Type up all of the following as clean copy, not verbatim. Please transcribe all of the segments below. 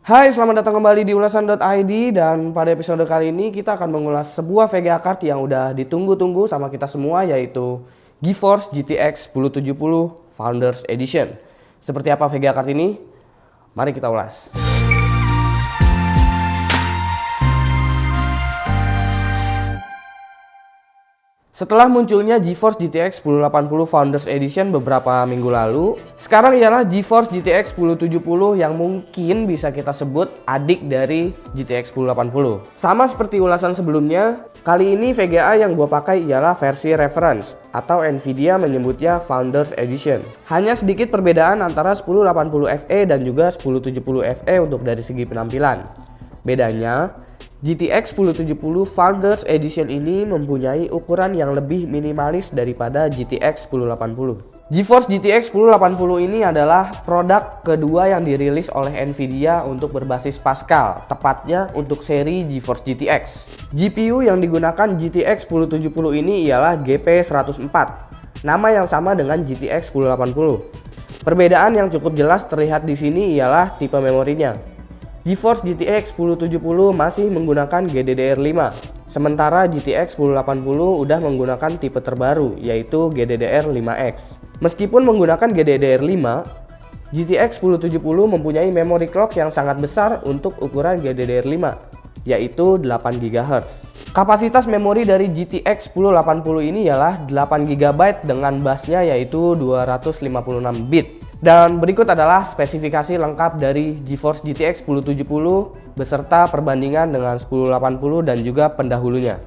Hai, selamat datang kembali di ulasan.id dan pada episode kali ini kita akan mengulas sebuah VGA card yang udah ditunggu-tunggu sama kita semua, yaitu GeForce GTX 1070 Founders Edition. Seperti apa VGA card ini? Mari kita ulas. Setelah munculnya GeForce GTX 1080 Founders Edition beberapa minggu lalu, sekarang ialah GeForce GTX 1070 yang mungkin bisa kita sebut adik dari GTX 1080. Sama seperti ulasan sebelumnya, kali ini VGA yang gue pakai ialah versi reference atau Nvidia menyebutnya Founders Edition. Hanya sedikit perbedaan antara 1080 Fe dan juga 1070 Fe untuk dari segi penampilan. Bedanya, GTX 1070 Founders Edition ini mempunyai ukuran yang lebih minimalis daripada GTX 1080. GeForce GTX 1080 ini adalah produk kedua yang dirilis oleh Nvidia untuk berbasis Pascal, tepatnya untuk seri GeForce GTX. GPU yang digunakan GTX 1070 ini ialah GP104, nama yang sama dengan GTX 1080. Perbedaan yang cukup jelas terlihat di sini ialah tipe memorinya. GeForce GTX 1070 masih menggunakan GDDR5, sementara GTX 1080 udah menggunakan tipe terbaru yaitu GDDR5X. Meskipun menggunakan GDDR5, GTX 1070 mempunyai memory clock yang sangat besar untuk ukuran GDDR5, yaitu 8 GHz. Kapasitas memori dari GTX 1080 ini ialah 8 GB dengan busnya yaitu 256 bit. Dan berikut adalah spesifikasi lengkap dari GeForce GTX 1070 beserta perbandingan dengan 1080 dan juga pendahulunya.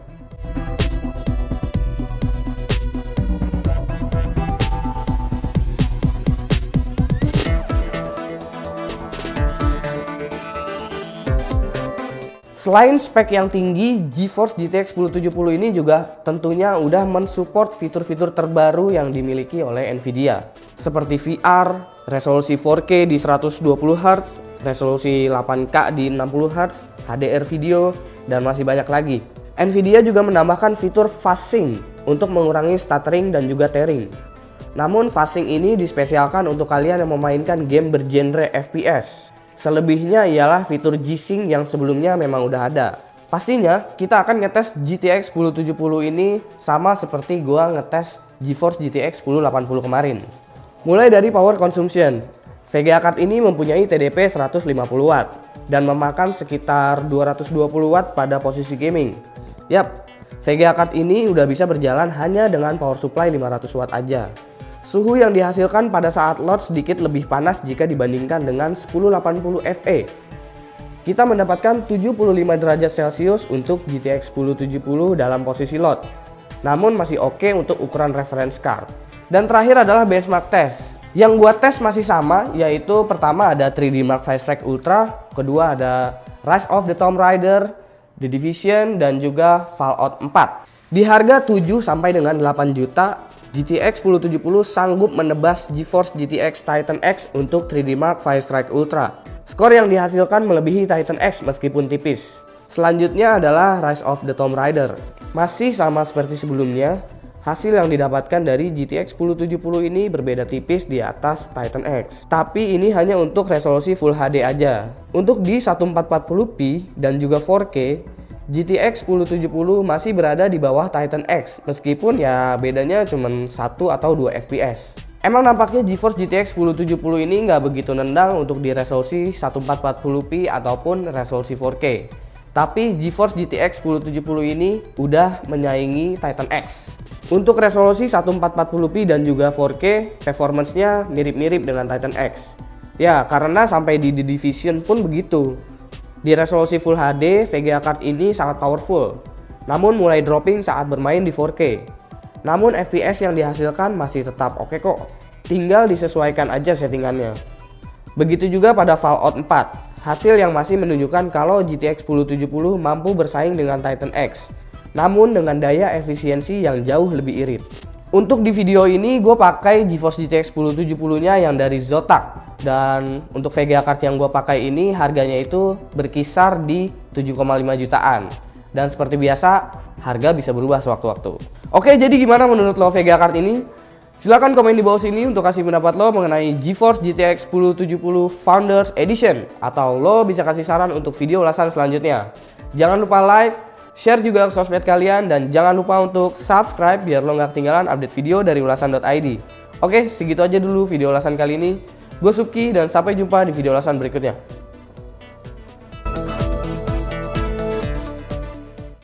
Selain spek yang tinggi, GeForce GTX 1070 ini juga tentunya udah mensupport fitur-fitur terbaru yang dimiliki oleh Nvidia, seperti VR, resolusi 4K di 120Hz, resolusi 8K di 60Hz, HDR video, dan masih banyak lagi. Nvidia juga menambahkan fitur fast sync untuk mengurangi stuttering dan juga tearing. Namun fast sync ini dispesialkan untuk kalian yang memainkan game bergenre FPS. Selebihnya ialah fitur G-Sync yang sebelumnya memang udah ada. Pastinya kita akan ngetes GTX 1070 ini sama seperti gua ngetes GeForce GTX 1080 kemarin. Mulai dari power consumption, VGA card ini mempunyai TDP 150 Watt dan memakan sekitar 220 Watt pada posisi gaming. Yap, VGA card ini udah bisa berjalan hanya dengan power supply 500 Watt aja. Suhu yang dihasilkan pada saat load sedikit lebih panas jika dibandingkan dengan 1080 Fe. Kita mendapatkan 75 derajat Celcius untuk GTX 1070 dalam posisi load, namun masih oke untuk ukuran reference card. Dan terakhir adalah benchmark test. Yang gua tes masih sama, yaitu pertama ada 3D Mark V Strike Ultra, kedua ada Rise of the Tomb Raider, The Division, dan juga Fallout 4. Di harga 7 sampai dengan 8 juta, GTX 1070 sanggup menebas GeForce GTX Titan X untuk 3D Mark V Strike Ultra. Skor yang dihasilkan melebihi Titan X meskipun tipis. Selanjutnya adalah Rise of the Tomb Raider. Masih sama seperti sebelumnya, hasil yang didapatkan dari GTX 1070 ini berbeda tipis di atas Titan X. Tapi ini hanya untuk resolusi Full HD aja. Untuk di 1440p dan juga 4K, GTX 1070 masih berada di bawah Titan X, meskipun ya bedanya cuma 1 atau 2 FPS. Emang nampaknya GeForce GTX 1070 ini nggak begitu nendang untuk di resolusi 1440p ataupun resolusi 4K. Tapi GeForce GTX 1070 ini udah menyaingi Titan X. Untuk resolusi 1440p dan juga 4K, performance-nya mirip-mirip dengan Titan X. Ya, karena sampai di The Division pun begitu. Di resolusi Full HD, VGA card ini sangat powerful, namun mulai dropping saat bermain di 4K. Namun FPS yang dihasilkan masih tetap oke kok, tinggal disesuaikan aja settingannya. Begitu juga pada Fallout 4, hasil yang masih menunjukkan kalau GTX 1070 mampu bersaing dengan Titan X, namun dengan daya efisiensi yang jauh lebih irit. Untuk di video ini gue pakai GeForce GTX 1070-nya yang dari Zotac. Dan untuk VGA card yang gue pakai ini harganya itu berkisar di 7,5 jutaan. Dan seperti biasa, harga bisa berubah sewaktu-waktu. Oke, jadi gimana menurut lo VGA card ini? Silahkan komen di bawah sini untuk kasih pendapat lo mengenai GeForce GTX 1070 Founders Edition, atau lo bisa kasih saran untuk video ulasan selanjutnya. Jangan lupa like, share juga ke sosmed kalian, dan jangan lupa untuk subscribe biar lo nggak ketinggalan update video dari ulasan.id. Oke, segitu aja dulu video ulasan kali ini. Gue Subki dan sampai jumpa di video ulasan berikutnya.